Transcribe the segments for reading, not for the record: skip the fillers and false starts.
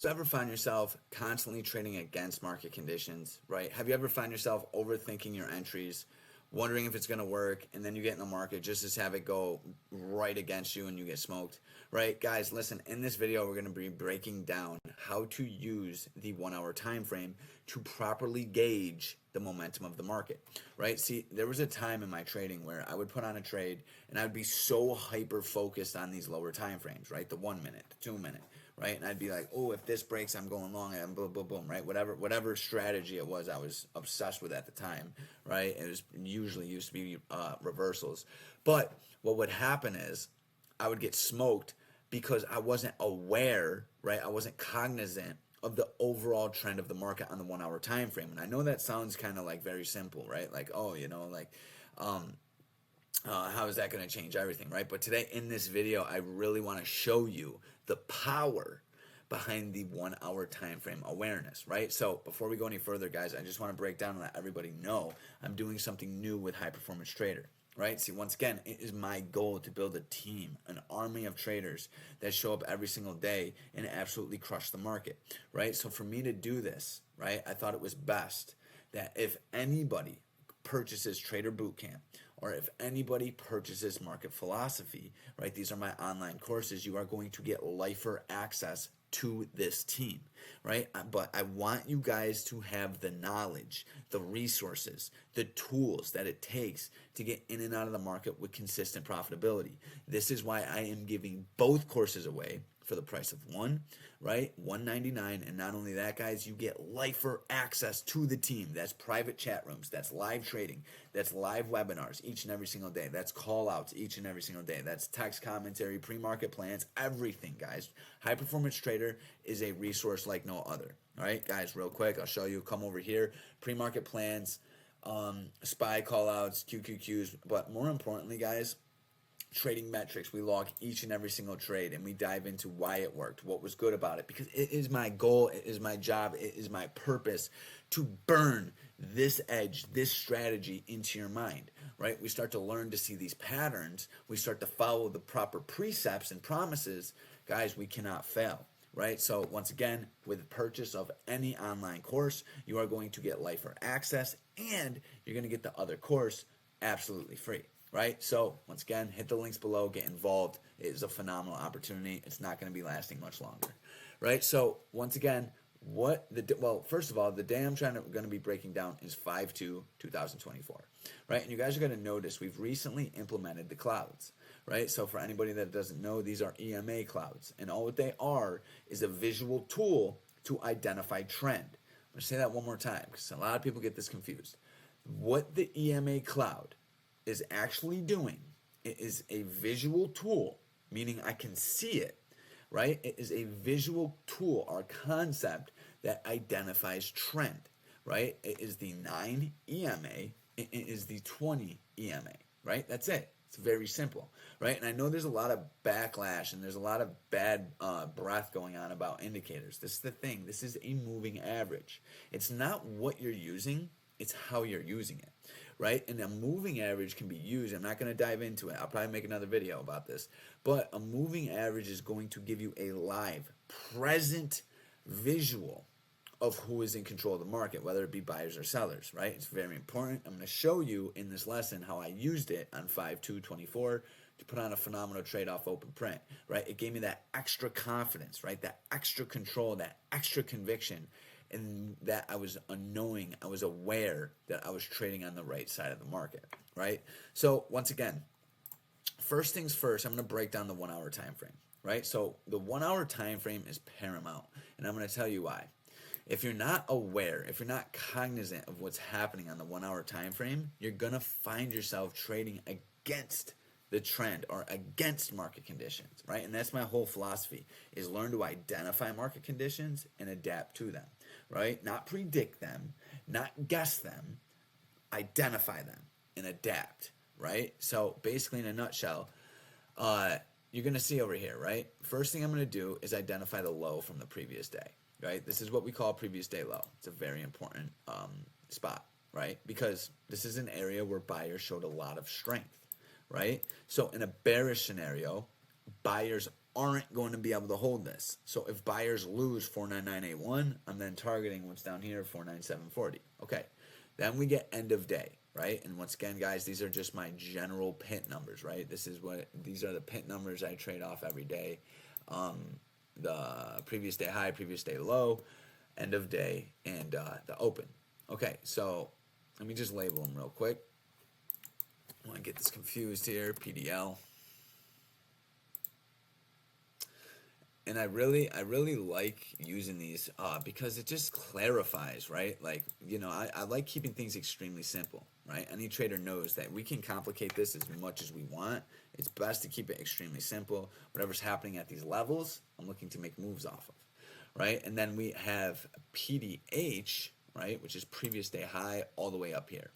So ever find yourself constantly trading against market conditions, right? Have you ever find yourself overthinking your entries, wondering if it's going to work, and then you get in the market just to have it go right against you and you get smoked, right? Guys, listen, in this video, we're going to be breaking down how to use the 1 hour time frame to properly gauge the momentum of the market, right? See, there was a time in my trading where I would put on a trade and I would be so hyper focused on these lower time frames, right? The 1 minute, the 2 minute, right? And I'd be like, oh, if this breaks, I'm going long, and boom, boom, boom, right? Whatever strategy it was, I was obsessed with at the time, right? It was usually used to be reversals. But what would happen is I would get smoked because I wasn't aware, right? I wasn't cognizant of the overall trend of the market on the 1 hour time frame. And I know that sounds kind of like very simple, right? Like, oh, how is that going to change everything, right? But today in this video, I really want to show you the power behind the 1 hour time frame awareness, right? So before we go any further, guys, I just want to break down and let everybody know I'm doing something new with High Performance Trader, right? See, once again, it is my goal to build a team, an army of traders that show up every single day and absolutely crush the market, right? So for me to do this, right, I thought it was best that if anybody purchases Trader Bootcamp, or if anybody purchases Market Philosophy, right, these are my online courses, you are going to get lifer access to this team, right? But I want you guys to have the knowledge, the resources, the tools that it takes to get in and out of the market with consistent profitability. This is why I am giving both courses away for the price of one, right? $199. And not only that, guys, you get lifer access to the team. That's private chat rooms, that's live trading, that's live webinars each and every single day, that's call outs each and every single day, that's text commentary, pre-market plans, everything, guys. High Performance Trader is a resource like no other. All right, guys, real quick, I'll show you. Come over here, pre-market plans, SPY call outs, QQQs, but more importantly, guys, trading metrics. We log each and every single trade and we dive into why it worked, what was good about it, because it is my goal, it is my job, it is my purpose to burn this edge, this strategy into your mind, right? We start to learn to see these patterns, we start to follow the proper precepts and promises, guys, we cannot fail, right? So once again, with the purchase of any online course, you are going to get lifer access and you're going to get the other course absolutely free. Right? So once again, hit the links below, get involved. It is a phenomenal opportunity. It's not going to be lasting much longer. Right? So once again, first of all, the day I'm going to be breaking down is 5/2/2024. Right? And you guys are going to notice we've recently implemented the clouds. Right? So for anybody that doesn't know, these are EMA clouds. And all what they are is a visual tool to identify trend. I'm going to say that one more time because a lot of people get this confused. What the EMA cloud is actually doing, it is a visual tool, meaning I can see it, right? It is a visual tool or concept that identifies trend, right? It is the 9 EMA, it is the 20 EMA, right? That's it. It's very simple, right? And I know there's a lot of backlash and there's a lot of bad breath going on about indicators. This is the thing. This is a moving average. It's not what you're using, it's how you're using it, right? And a moving average can be used. I'm not going to dive into it. I'll probably make another video about this. But a moving average is going to give you a live, present visual of who is in control of the market, whether it be buyers or sellers, right? It's very important. I'm going to show you in this lesson how I used it on 5/2/24 to put on a phenomenal trade off open print, right? It gave me that extra confidence, right? That extra control, that extra conviction, and that I was aware that I was trading on the right side of the market, right? So once again, first things first, I'm going to break down the 1 hour time frame, right? So the 1 hour time frame is paramount, and I'm going to tell you why. If you're not aware, if you're not cognizant of what's happening on the 1 hour time frame, you're going to find yourself trading against the trend or against market conditions, right? And that's my whole philosophy, is learn to identify market conditions and adapt to them, right? Not predict them, not guess them, identify them and adapt, right? So basically in a nutshell, you're going to see over here, right? First thing I'm going to do is identify the low from the previous day, right? This is what we call previous day low. It's a very important spot, right? Because this is an area where buyers showed a lot of strength, right? So in a bearish scenario, buyers aren't going to be able to hold this. So if buyers lose 49981, I'm then targeting what's down here, 49740. Okay, then we get end of day, right? And once again, guys, these are just my general pit numbers, right? These are the pit numbers I trade off every day. The previous day high, previous day low, end of day, and the open. Okay, so let me just label them real quick. I want to get this confused here. PDL. And I really like using these because it just clarifies, right? Like, you know, I like keeping things extremely simple, right? Any trader knows that we can complicate this as much as we want. It's best to keep it extremely simple. Whatever's happening at these levels, I'm looking to make moves off of, right? And then we have PDH, right, which is previous day high all the way up here,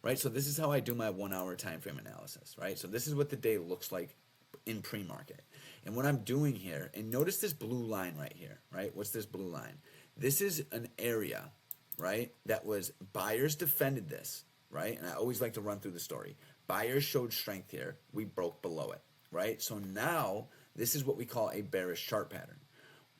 right? So this is how I do my 1 hour time frame analysis, right? So this is what the day looks like in pre-market. And what I'm doing here, and notice this blue line right here, right? What's this blue line? This is an area, right, that was buyers defended this, right? And I always like to run through the story. Buyers showed strength here. We broke below it, right? So now this is what we call a bearish chart pattern.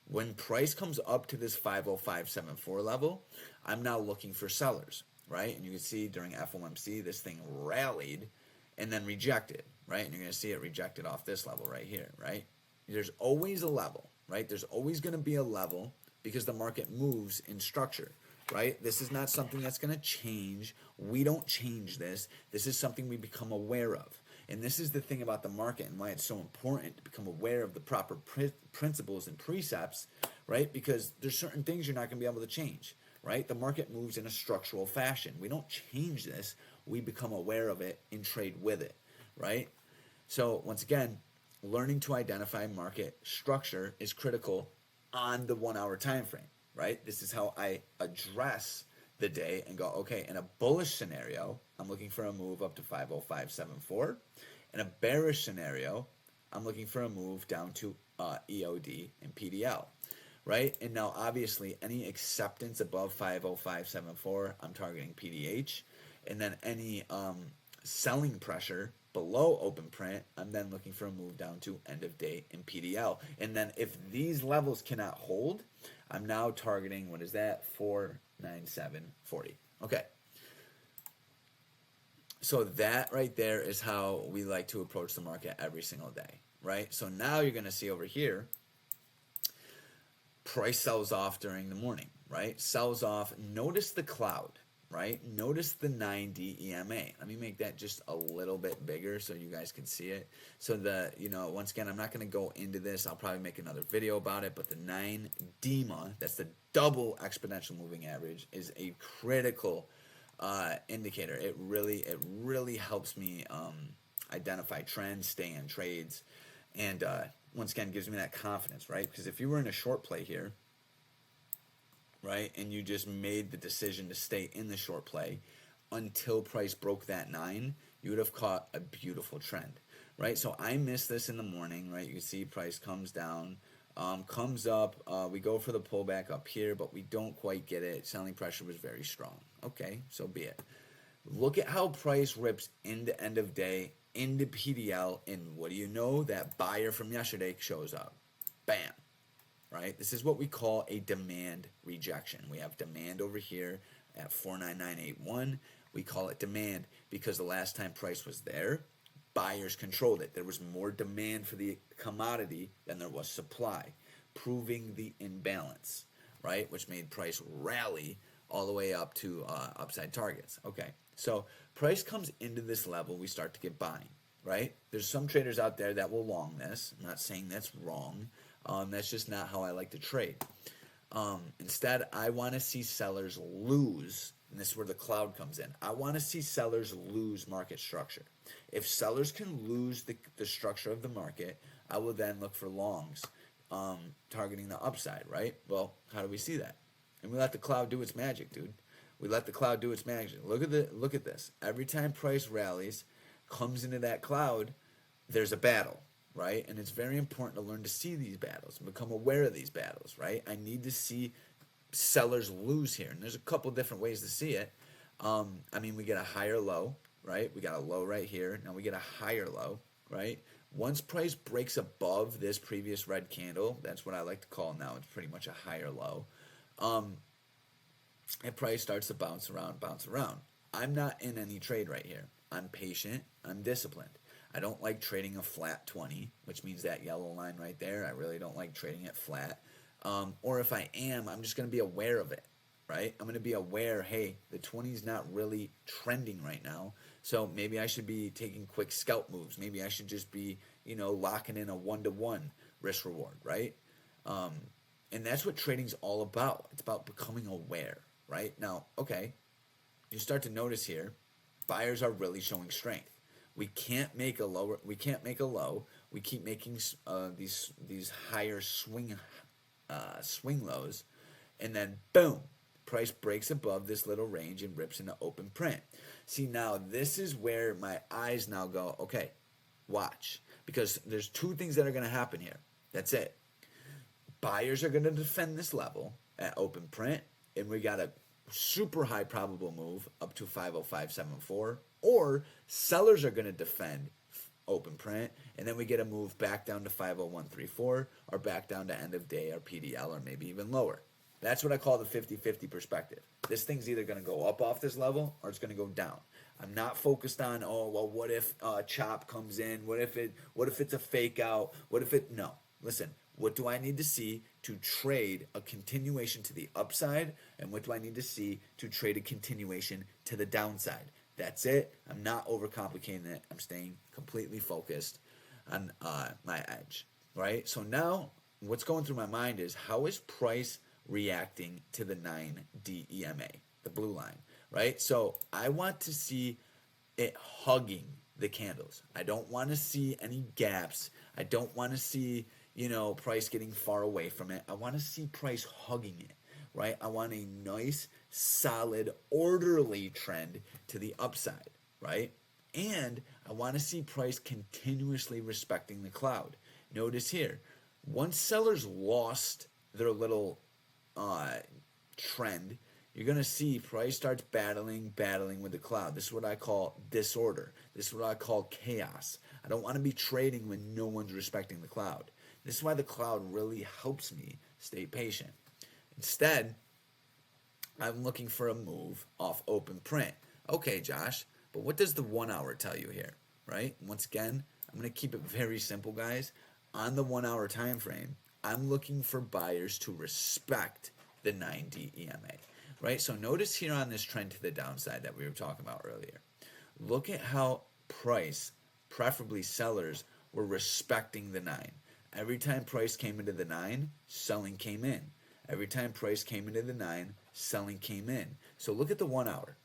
When price comes up to this 50574 level, I'm now looking for sellers, right? And you can see during FOMC, this thing rallied and then rejected, right? And you're going to see it rejected off this level right here, right? There's always a level, right? There's always going to be a level because the market moves in structure, right? This is not something that's going to change. We don't change this. This is something we become aware of. And this is the thing about the market and why it's so important to become aware of the proper principles and precepts, right? Because there's certain things you're not going to be able to change, right? The market moves in a structural fashion. We don't change this. We become aware of it and trade with it, right? So once again, learning to identify market structure is critical on the 1 hour time frame, right? This is how I address the day and go, okay, in a bullish scenario, I'm looking for a move up to 50574. In a bearish scenario, I'm looking for a move down to EOD and PDL, right? And now obviously any acceptance above 50574, I'm targeting PDH. And then any selling pressure below open print, I'm then looking for a move down to end of day in PDL. And then if these levels cannot hold, I'm now targeting, what is that? 49740. Okay. So that right there is how we like to approach the market every single day, right? So now you're going to see over here, price sells off during the morning, right? Sells off. Notice the cloud, right? Notice the 9D EMA. Let me make that just a little bit bigger so you guys can see it. So the, you know, once again, I'm not going to go into this. I'll probably make another video about it, but the 9 DEMA, that's the double exponential moving average, is a critical indicator. It really helps me identify trends, stay in trades, and once again, gives me that confidence, right? Because if you were in a short play here, right, and you just made the decision to stay in the short play until price broke that 9, you would have caught a beautiful trend, right? So I missed this in the morning, right? You can see price comes down, comes up, we go for the pullback up here, but we don't quite get it. Selling pressure was very strong. Okay, so be it. Look at how price rips into end of day, into PDL, and what do you know? That buyer from yesterday shows up. Bam. Right? This is what we call a demand rejection. We have demand over here at 49981. We call it demand because the last time price was there, buyers controlled it. There was more demand for the commodity than there was supply, proving the imbalance, right? Which made price rally all the way up to upside targets. Okay, so price comes into this level, we start to get buying, right? There's some traders out there that will long this. I'm not saying that's wrong. That's just not how I like to trade. Instead, I want to see sellers lose, and this is where the cloud comes in. I want to see sellers lose market structure. If sellers can lose the structure of the market, I will then look for longs, targeting the upside, right? Well, how do we see that? And we let the cloud do its magic, dude. We let the cloud do its magic. Look at this. Every time price rallies, comes into that cloud, there's a battle, right? And it's very important to learn to see these battles and become aware of these battles, right? I need to see sellers lose here. And there's a couple different ways to see it. I mean, we get a higher low, right? We got a low right here. Now we get a higher low, right? Once price breaks above this previous red candle, that's what I like to call now, it's pretty much a higher low, and price starts to bounce around, bounce around. I'm not in any trade right here. I'm patient, I'm disciplined. I don't like trading a flat 20, which means that yellow line right there. I really don't like trading it flat. Or if I am, I'm just going to be aware of it, right? I'm going to be aware, hey, the 20 is not really trending right now. So maybe I should be taking quick scalp moves. Maybe I should just be, locking in a 1-to-1 risk reward, right? And that's what trading's all about. It's about becoming aware, right? Now, okay, you start to notice here, buyers are really showing strength. We can't make a lower. We can't make a low. We keep making these higher swing lows, and then boom, price breaks above this little range and rips into open print. See, now this is where my eyes now go, okay, watch, because there's two things that are going to happen here. That's it. Buyers are going to defend this level at open print, and we got a super high probable move up to 50574, or sellers are going to defend open print, and then we get a move back down to 50134, or back down to end of day or PDL, or maybe even lower. That's what I call the 50-50 perspective. This thing's either going to go up off this level or it's going to go down. I'm not focused on, what if chop comes in? What if it's a fake out? No. Listen, what do I need to see to trade a continuation to the upside? And what do I need to see to trade a continuation to the downside? That's it. I'm not overcomplicating it. I'm staying completely focused on my edge, right? So now what's going through my mind is, how is price reacting to the 9D EMA, the blue line, right? So I want to see it hugging the candles. I don't want to see any gaps. I don't want to see, price getting far away from it. I want to see price hugging it, right? I want a nice, solid, orderly trend to the upside, right? And I want to see price continuously respecting the cloud. Notice here, once sellers lost their little trend, you're going to see price starts battling with the cloud. This is what I call disorder. This is what I call chaos. I don't want to be trading when no one's respecting the cloud. This is why the cloud really helps me stay patient. Instead, I'm looking for a move off open print. Okay, Josh, but what does the 1 hour tell you here, right? Once again, I'm going to keep it very simple, guys. On the 1 hour time frame, I'm looking for buyers to respect the 9D EMA, right? So notice here on this trend to the downside that we were talking about earlier, look at how price, preferably sellers, were respecting the 9. Every time price came into the 9, selling came in. Every time price came into the 9, selling came in. So look at the 1 hour.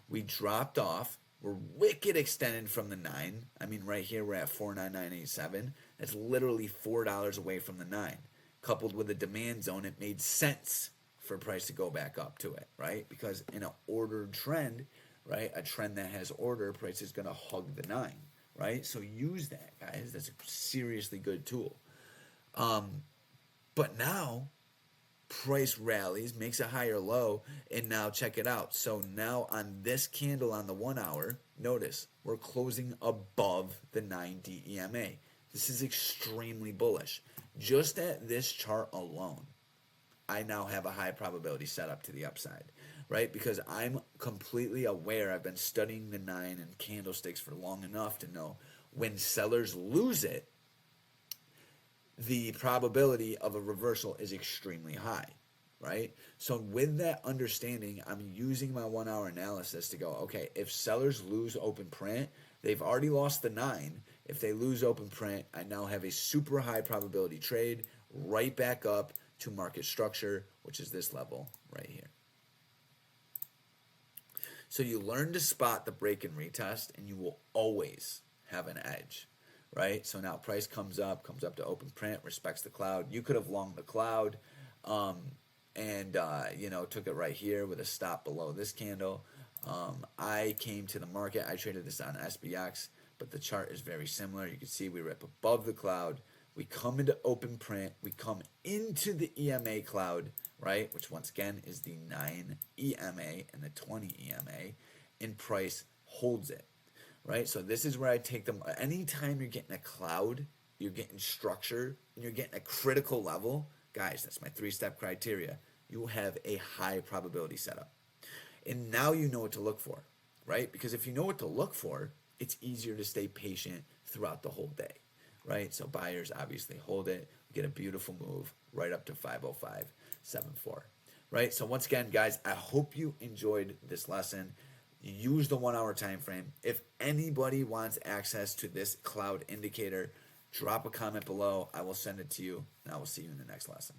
We dropped off. We're wicked extended from the 9. I mean, right here we're at 49987. That's literally $4 away from the 9. Coupled with a demand zone, it made sense for price to go back up to it, right? Because in an ordered trend, right, a trend that has order, price is going to hug the 9, right? So use that, guys. That's a seriously good tool. But now price rallies, makes a higher low, and now check it out. So now on this candle on the 1 hour, notice we're closing above the 9D EMA. This is extremely bullish. Just at this chart alone, I now have a high probability setup to the upside, right? Because I'm completely aware. I've been studying the 9 and candlesticks for long enough to know when sellers lose it, the probability of a reversal is extremely high, right? So with that understanding, I'm using my 1 hour analysis to go, okay, if sellers lose open print, they've already lost the 9. If they lose open print, I now have a super high probability trade right back up to market structure, which is this level right here. So you learn to spot the break and retest, and you will always have an edge, right? So now price comes up to open print, respects the cloud. You could have longed the cloud and took it right here with a stop below this candle. I came to the market. I traded this on SBX, but the chart is very similar. You can see we rip above the cloud. We come into open print. We come into the EMA cloud, right, which once again is the 9 EMA and the 20 EMA, and price holds it, right? So this is where I take them. Anytime you're getting a cloud, you're getting structure, and you're getting a critical level, guys, that's my 3-step criteria. You have a high probability setup. And now you know what to look for, right? Because if you know what to look for, it's easier to stay patient throughout the whole day, right? So buyers obviously hold it, get a beautiful move right up to 505.74, right? So once again, guys, I hope you enjoyed this lesson. Use the 1 hour time frame. If anybody wants access to this cloud indicator, drop a comment below. I will send it to you, and I will see you in the next lesson.